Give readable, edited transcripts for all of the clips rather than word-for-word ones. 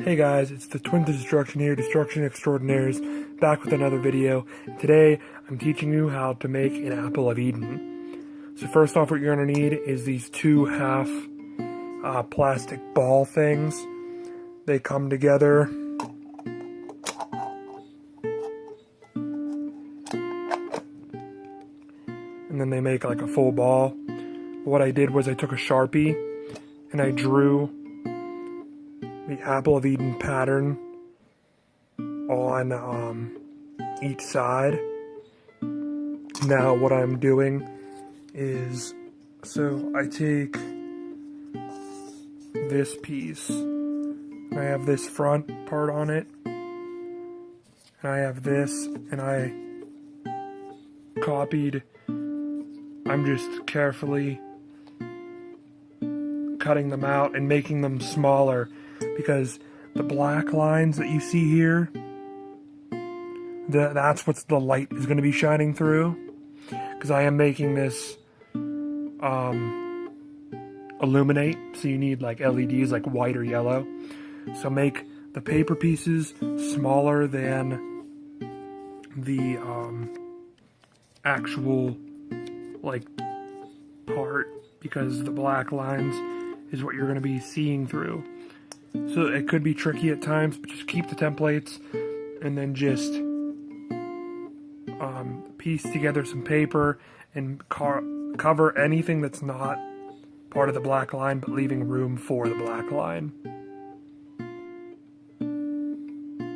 Hey guys, it's the Twins of Destruction here, Destruction Extraordinaires, back with another video. Today, I'm teaching you how to make an Apple of Eden. So first off, what you're going to need is these two half plastic ball things. They come together. And then they make like a full ball. What I did was I took a Sharpie and I drew the Apple of Eden pattern on each side. Now what I'm doing is, so I take this piece, I have this front part on it, and I have this, and I copied, I'm just carefully cutting them out and making them smaller, because the black lines that you see here, that's what the light is going to be shining through, because I am making this illuminate, so you need like LEDs, like white or yellow. So make the paper pieces smaller than the actual like part, because the black lines is what you're going to be seeing through. So it could be tricky at times, but just keep the templates and then just piece together some paper and cover anything that's not part of the black line, but leaving room for the black line.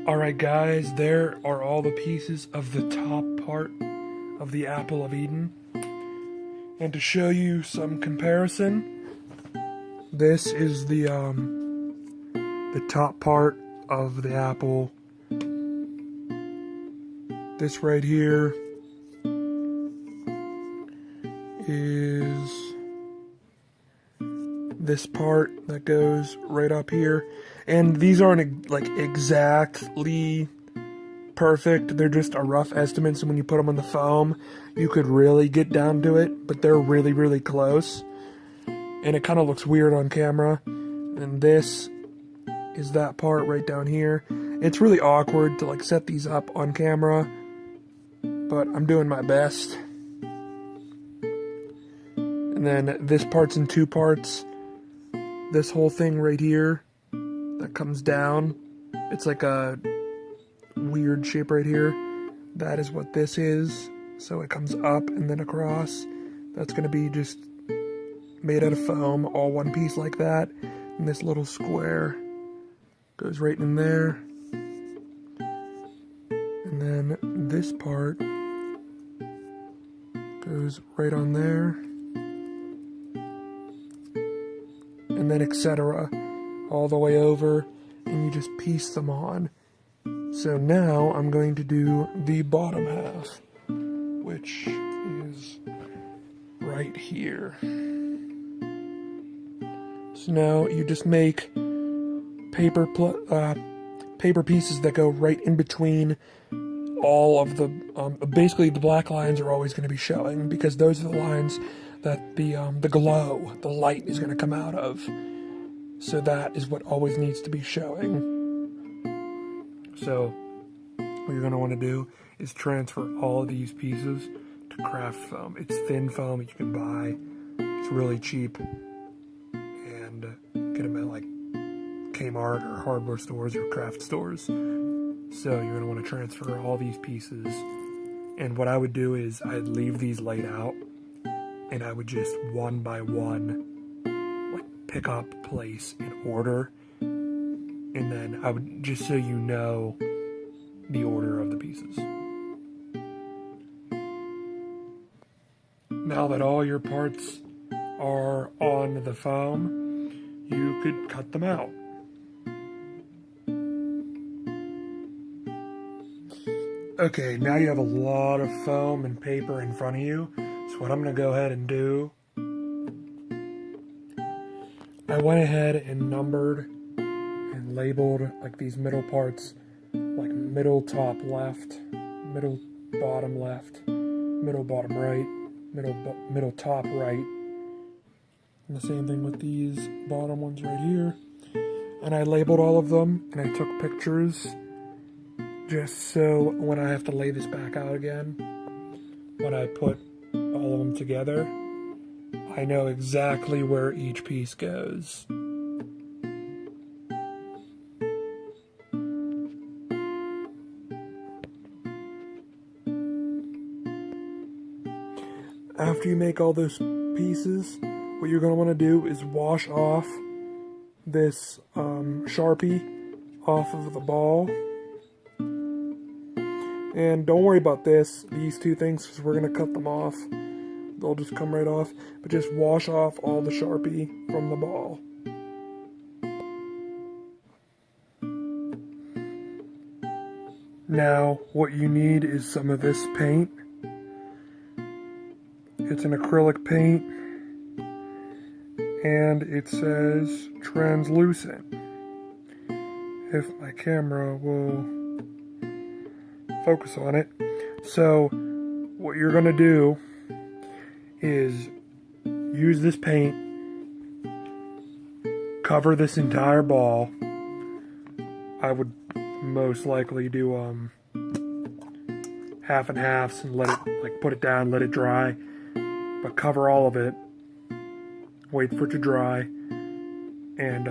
Alright guys, there are all the pieces of the top part of the Apple of Eden. And to show you some comparison, this is the top part of the apple. This right here is this part that goes right up here. And these aren't like exactly perfect, they're just a rough estimate, so when you put them on the foam, you could really get down to it, but they're really, really close. And it kind of looks weird on camera. And this is that part right down here. It's really awkward to like set these up on camera, but I'm doing my best. And then this part's in two parts. This whole thing right here that comes down, it's like a weird shape right here. That is what this is. So it comes up and then across. That's going to be just made out of foam, all one piece like that. And this little square goes right in there. And then this part goes right on there. And then etc. all the way over, and you just piece them on. So now I'm going to do the bottom half, which is right here. So now you just make paper pieces that go right in between all of the, basically the black lines are always going to be showing, because those are the lines that the glow, the light is going to come out of. So that is what always needs to be showing. So what you're going to want to do is transfer all of these pieces to craft foam. It's thin foam that you can buy. It's really cheap. And get them at like Kmart or hardware stores or craft stores. So you're going to want to transfer all these pieces. And what I would do is I'd leave these laid out, and I would just one by one like pick up, place, in order. And then I would, just so you know the order of the pieces. Now that all your parts are on the foam, you could cut them out. Okay, now you have a lot of foam and paper in front of you. So what I'm going to go ahead and do, I went ahead and numbered and labeled like these middle parts, like middle top left, middle bottom left, middle bottom right, middle top right. And the same thing with these bottom ones right here. And I labeled all of them, and I took pictures just so when I have to lay this back out again, when I put all of them together, I know exactly where each piece goes. After you make all those pieces, what you're going to want to do is wash off this Sharpie off of the ball. And don't worry about these two things, because we're going to cut them off. They'll just come right off. But just wash off all the Sharpie from the ball. Now, what you need is some of this paint. It's an acrylic paint, and it says translucent. If my camera will focus on it. So, what you're going to do is use this paint, cover this entire ball. I would most likely do half and halves and let it, like, put it down, let it dry. But cover all of it, wait for it to dry, and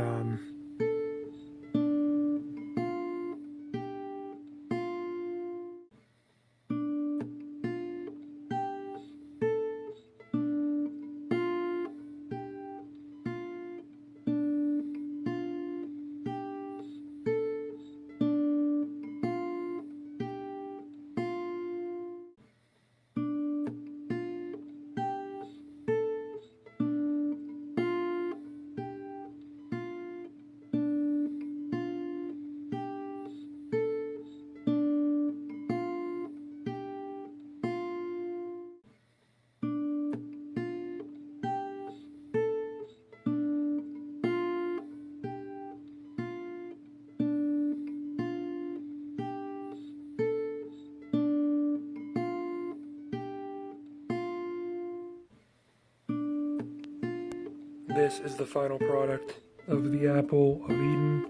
this is the final product of the Apple of Eden.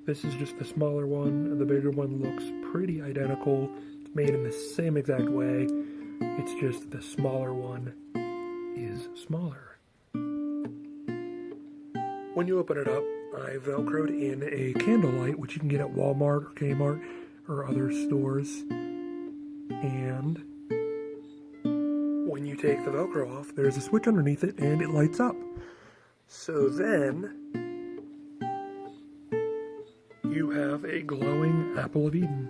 This is just the smaller one, and the bigger one looks pretty identical. It's made in the same exact way. It's just the smaller one is smaller. When you open it up, I velcroed in a candlelight, which you can get at Walmart or Kmart or other stores. And when you take the Velcro off, there's a switch underneath it and it lights up. So then you have a glowing Apple of Eden.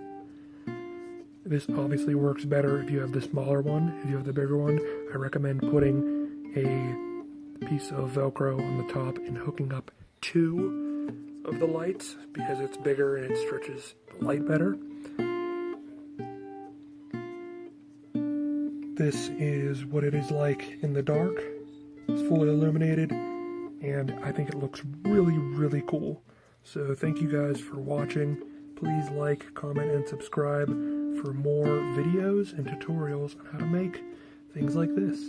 This obviously works better if you have the smaller one. If you have the bigger one, I recommend putting a piece of Velcro on the top and hooking up 2 of the lights, because it's bigger and it stretches the light better. This is what it is like in the dark. It's fully illuminated, and I think it looks really, really cool. So thank you guys for watching. Please like, comment, and subscribe for more videos and tutorials on how to make things like this.